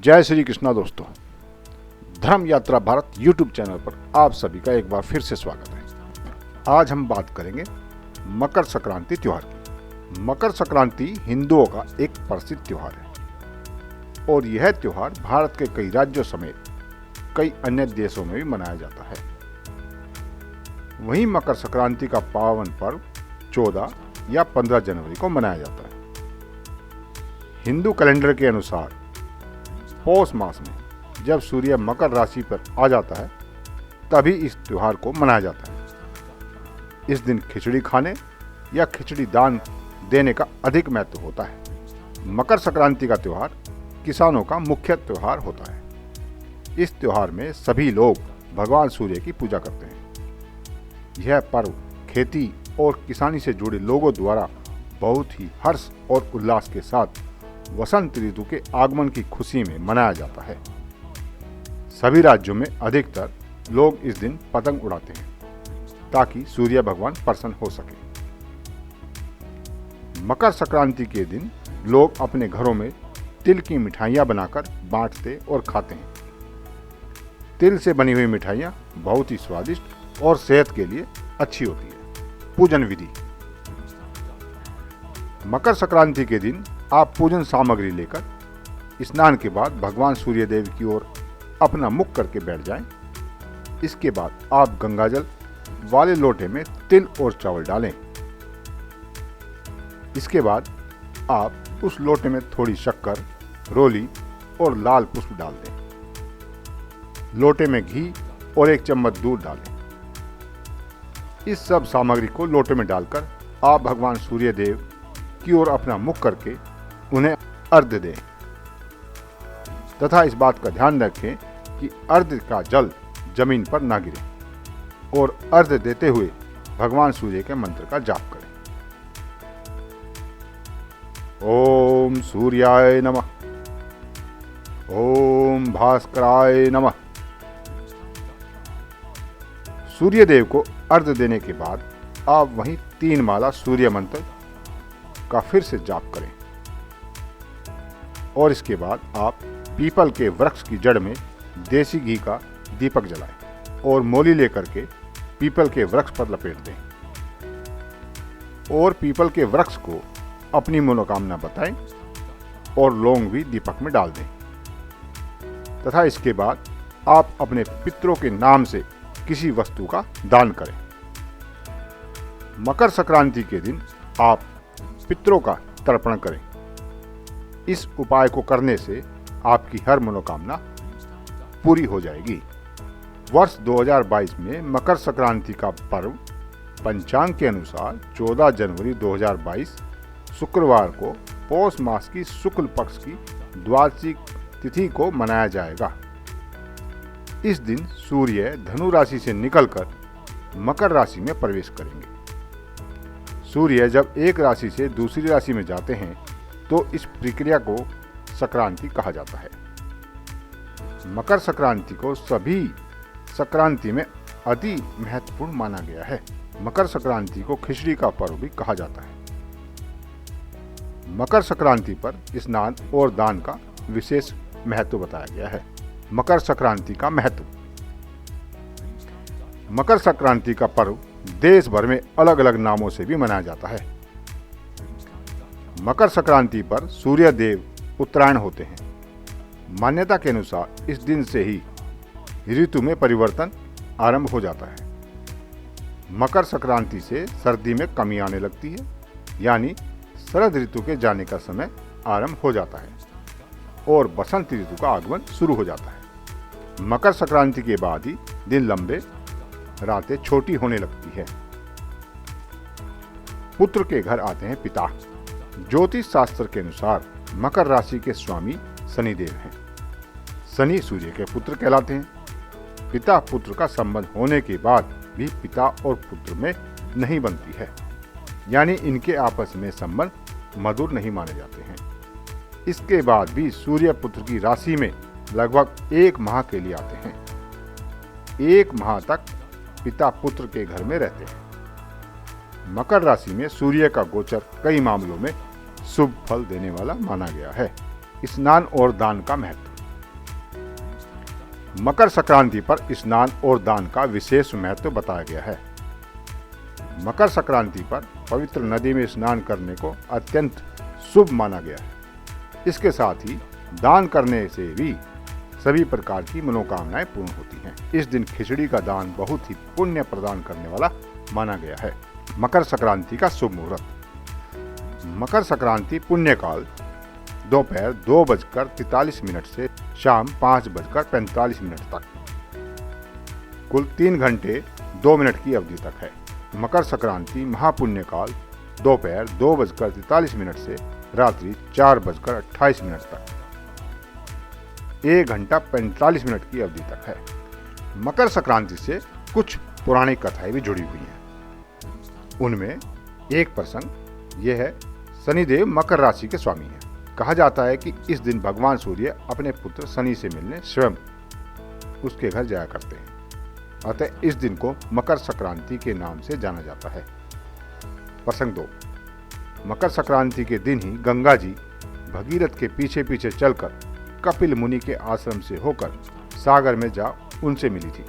जय श्री कृष्णा दोस्तों, धर्म यात्रा भारत यूट्यूब चैनल पर आप सभी का एक बार फिर से स्वागत है। आज हम बात करेंगे मकर संक्रांति त्योहार की। मकर संक्रांति हिंदुओं का एक प्रसिद्ध त्योहार है और यह त्योहार भारत के कई राज्यों समेत कई अन्य देशों में भी मनाया जाता है। वहीं मकर संक्रांति का पावन पर्व 14 या 15 जनवरी को मनाया जाता है। हिंदू कैलेंडर के अनुसार पौष मास में जब सूर्य मकर राशि पर आ जाता है तभी इस त्योहार को मनाया जाता है। इस दिन खिचड़ी खाने या खिचड़ी दान देने का अधिक महत्व होता है। मकर संक्रांति का त्योहार किसानों का मुख्य त्योहार होता है। इस त्योहार में सभी लोग भगवान सूर्य की पूजा करते हैं। यह पर्व खेती और किसानी से जुड़े लोगों द्वारा बहुत ही हर्ष और उल्लास के साथ वसंत ऋतु के आगमन की खुशी में मनाया जाता है। सभी राज्यों में अधिकतर लोग इस दिन पतंग उड़ाते हैं ताकि सूर्य भगवान प्रसन्न हो सके। मकर संक्रांति के दिन लोग अपने घरों में तिल की मिठाइयाँ बनाकर बांटते और खाते हैं। तिल से बनी हुई मिठाइयाँ बहुत ही स्वादिष्ट और सेहत के लिए अच्छी होती है। पूजन विधि। मकर संक्रांति के दिन आप पूजन सामग्री लेकर स्नान के बाद भगवान सूर्यदेव की ओर अपना मुख करके बैठ जाएं। इसके बाद आप गंगाजल वाले लोटे में तिल और चावल डालें। इसके बाद आप उस लोटे में थोड़ी शक्कर, रोली और लाल पुष्प डाल दें। लोटे में घी और 1 चम्मच दूध डालें। इस सब सामग्री को लोटे में डालकर आप भगवान सूर्यदेव की ओर अपना मुख करके उन्हें अर्घ्य दें तथा इस बात का ध्यान रखें कि अर्घ्य का जल जमीन पर ना गिरे और अर्घ्य देते हुए भगवान सूर्य के मंत्र का जाप करें। ओम सूर्याय नमः, ओम भास्कराय नमः। सूर्यदेव को अर्घ्य देने के बाद आप वहीं 3 माला सूर्य मंत्र का फिर से जाप करें और इसके बाद आप पीपल के वृक्ष की जड़ में देसी घी का दीपक जलाएं और मोली लेकर के पीपल के वृक्ष पर लपेट दें और पीपल के वृक्ष को अपनी मनोकामना बताएं और लौंग भी दीपक में डाल दें तथा इसके बाद आप अपने पितरों के नाम से किसी वस्तु का दान करें। मकर संक्रांति के दिन आप पितरों का तर्पण करें। इस उपाय को करने से आपकी हर मनोकामना पूरी हो जाएगी। वर्ष 2022 में मकर संक्रांति का पर्व पंचांग के अनुसार 14 जनवरी 2022 शुक्रवार को पौष मास की शुक्ल पक्ष की द्वादशी तिथि को मनाया जाएगा। इस दिन सूर्य धनु राशि से निकलकर मकर राशि में प्रवेश करेंगे। सूर्य जब एक राशि से दूसरी राशि में जाते हैं तो इस प्रक्रिया को संक्रांति कहा जाता है। मकर संक्रांति को सभी संक्रांति में अति महत्वपूर्ण माना गया है। मकर संक्रांति को खिचड़ी का पर्व भी कहा जाता है। मकर संक्रांति पर स्नान और दान का विशेष महत्व बताया गया है। मकर संक्रांति का महत्व। मकर संक्रांति का पर्व देश भर में अलग अलग नामों से भी मनाया जाता है। मकर संक्रांति पर सूर्य देव उत्तरायण होते हैं। मान्यता के अनुसार इस दिन से ही ऋतु में परिवर्तन आरंभ हो जाता है। मकर संक्रांति से सर्दी में कमी आने लगती है, यानी शरद ऋतु के जाने का समय आरंभ हो जाता है और बसंत ऋतु का आगमन शुरू हो जाता है। मकर संक्रांति के बाद ही दिन लंबे, रातें छोटी होने लगती है। पुत्र के घर आते हैं पिता। ज्योतिष शास्त्र के अनुसार मकर राशि के स्वामी शनिदेव हैं। शनि सूर्य के पुत्र कहलाते हैं। पिता पुत्र का संबंध होने के बाद भी पिता और पुत्र में नहीं बनती है, यानी इनके आपस में संबंध मधुर नहीं माने जाते हैं। इसके बाद भी सूर्य पुत्र की राशि में लगभग 1 माह के लिए आते हैं। 1 माह तक पिता पुत्र के घर में रहते हैं। मकर राशि में सूर्य का गोचर कई मामलों में शुभ फल देने वाला माना गया है। स्नान और दान का महत्व। मकर संक्रांति पर स्नान और दान का विशेष महत्व बताया गया है। मकर संक्रांति पर पवित्र नदी में स्नान करने को अत्यंत शुभ माना गया है। इसके साथ ही दान करने से भी सभी प्रकार की मनोकामनाएं पूर्ण होती हैं। इस दिन खिचड़ी का दान बहुत ही पुण्य प्रदान करने वाला माना गया है। मकर संक्रांति का शुभ मुहूर्त। मकर संक्रांति पुण्यकाल दोपहर 2:43 से शाम 5:45 तक, कुल 3 घंटे 2 मिनट की अवधि तक है। मकर संक्रांति महापुण्यकाल दोपहर 2:43 से रात्रि 4:28 तक, 1 घंटा 45 मिनट की अवधि तक है। मकर संक्रांति से कुछ पौराणिक कथाएं भी जुड़ी हुई हैं। उनमें एक प्रसंग यह है, शनिदेव मकर राशि के स्वामी हैं। कहा जाता है कि इस दिन भगवान सूर्य अपने पुत्र शनि से मिलने स्वयं उसके घर जाया करते हैं। अतः इस दिन को मकर संक्रांति के नाम से जाना जाता है। प्रसंग 2, मकर संक्रांति के दिन ही गंगा जी भगीरथ के पीछे पीछे चलकर कपिल मुनि के आश्रम से होकर सागर में जा उनसे मिली थी।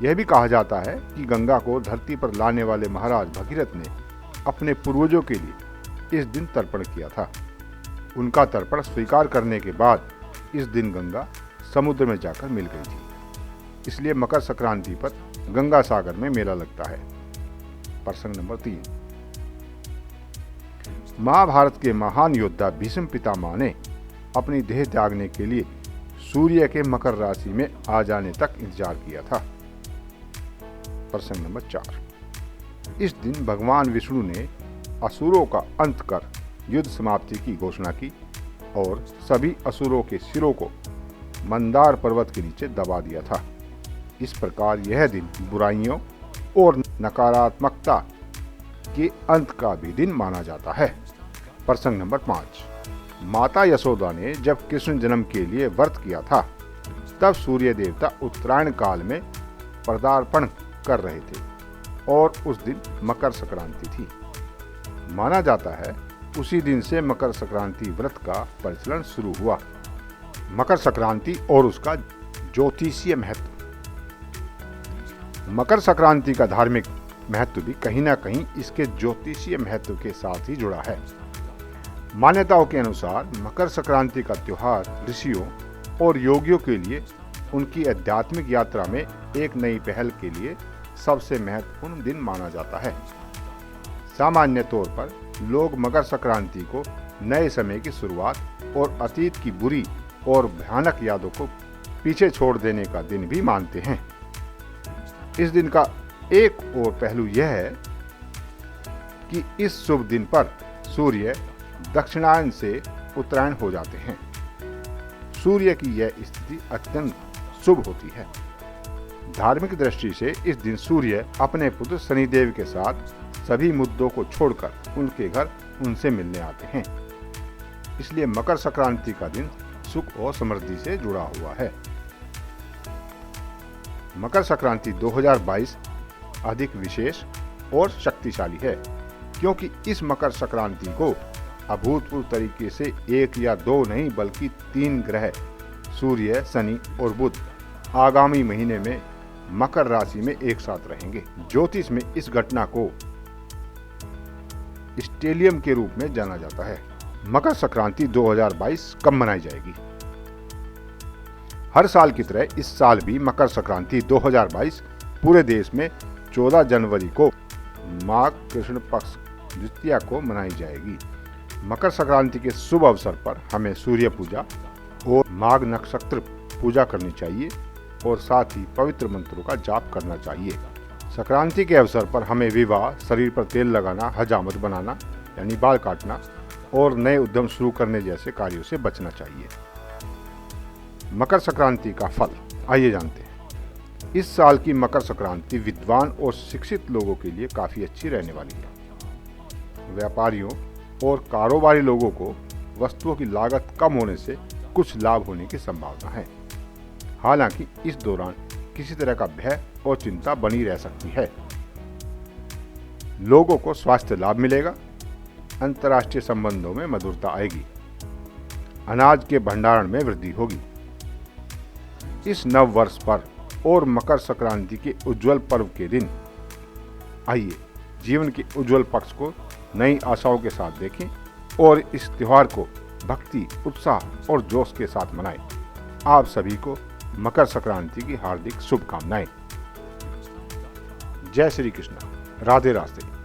यह भी कहा जाता है कि गंगा को धरती पर लाने वाले महाराज भगीरथ ने अपने पूर्वजों के लिए इस दिन तर्पण किया था। उनका तर्पण स्वीकार करने के बाद इस दिन गंगा समुद्र में जाकर मिल गई थी। इसलिए मकर संक्रांति पर गंगा सागर में मेला लगता है। प्रसंग नंबर 3, महाभारत के महान योद्धा भीष्म पितामह ने अपनी देह त्यागने के लिए सूर्य के मकर राशि में आ जाने तक इंतजार किया था। प्रसंग नंबर 4, इस दिन भगवान विष्णु ने असुरों का अंत कर युद्ध समाप्ति की घोषणा की और सभी असुरों के सिरों को मंदार पर्वत के नीचे दबा दिया था। इस प्रकार यह दिन बुराइयों और नकारात्मकता के अंत का भी दिन माना जाता है। प्रसंग नंबर 5, माता यशोदा ने जब कृष्ण जन्म के लिए व्रत किया था, तब सूर्य देवता उत्तरायण काल में पदार्पण कर रहे थे और उस दिन मकर संक्रांति थी। माना जाता है उसी दिन से मकर संक्रांति व्रत का प्रचलन शुरू हुआ। मकर संक्रांति और उसका ज्योतिषीय महत्व। मकर संक्रांति का धार्मिक महत्व भी कहीं न कहीं इसके ज्योतिषीय महत्व के साथ ही जुड़ा है। मान्यताओं के अनुसार मकर संक्रांति का त्योहार ऋषियों और योगियों के लिए उनकी आध्यात्मिक यात्रा में एक नई पहल के लिए सबसे महत्वपूर्ण दिन माना जाता है। सामान्य तौर पर लोग मकर संक्रांति को नए समय की शुरुआत और अतीत की बुरी और भयानक यादों को पीछे छोड़ देने का दिन भी मानते हैं। इस दिन का एक और पहलू यह है कि इस शुभ दिन पर सूर्य दक्षिणायन से उत्तरायण हो जाते हैं। सूर्य की यह स्थिति अत्यंत शुभ होती है। धार्मिक दृष्टि से इस दिन सूर्य अपने पुत्र शनिदेव के साथ सभी मुद्दों को छोड़कर उनके घर उनसे मिलने आते हैं। इसलिए मकर संक्रांति का दिन सुख और समृद्धि से जुड़ा हुआ है। मकर संक्रांति 2022 अधिक विशेष और शक्तिशाली है, क्योंकि इस मकर संक्रांति को अभूतपूर्व तरीके से 1 या 2 नहीं बल्कि 3 ग्रह सूर्य, शनि और बुध आगामी महीने में मकर राशि में एक साथ रहेंगे। ज्योतिष में इस घटना को स्टेलियम के रूप में जाना जाता है। मकर संक्रांति 2022 कब मनाई जाएगी? हर साल की तरह इस साल भी मकर संक्रांति 2022 पूरे देश में 14 जनवरी को माघ कृष्ण पक्ष द्वितीया को मनाई जाएगी। मकर संक्रांति के शुभ अवसर पर हमें सूर्य पूजा और माघ नक्षत्र पूजा करनी चाहिए और साथ ही पवित्र मंत्रों का जाप करना चाहिए। संक्रांति के अवसर पर हमें विवाह, शरीर पर तेल लगाना, हजामत बनाना यानी बाल काटना और नए उद्यम शुरू करने जैसे कार्यों से बचना चाहिए। मकर संक्रांति का फल आइए जानते हैं। इस साल की मकर संक्रांति विद्वान और शिक्षित लोगों के लिए काफ़ी अच्छी रहने वाली है। व्यापारियों और कारोबारी लोगों को वस्तुओं की लागत कम होने से कुछ लाभ होने की संभावना है। हालांकि इस दौरान किसी तरह का भय और चिंता बनी रह सकती है। लोगों को स्वास्थ्य लाभ मिलेगा, अंतर्राष्ट्रीय संबंधों में मधुरता आएगी, अनाज के भंडारण में वृद्धि होगी, इस नव वर्ष पर और मकर संक्रांति के उज्जवल पर्व के दिन आइए जीवन के उज्जवल पक्ष को नई आशाओं के साथ देखें और इस त्योहार को भक्ति, उत्साह और जोश के साथ मनाएं। आप सभी को मकर संक्रांति की हार्दिक शुभकामनाएं। जय श्री कृष्ण, राधे राधे।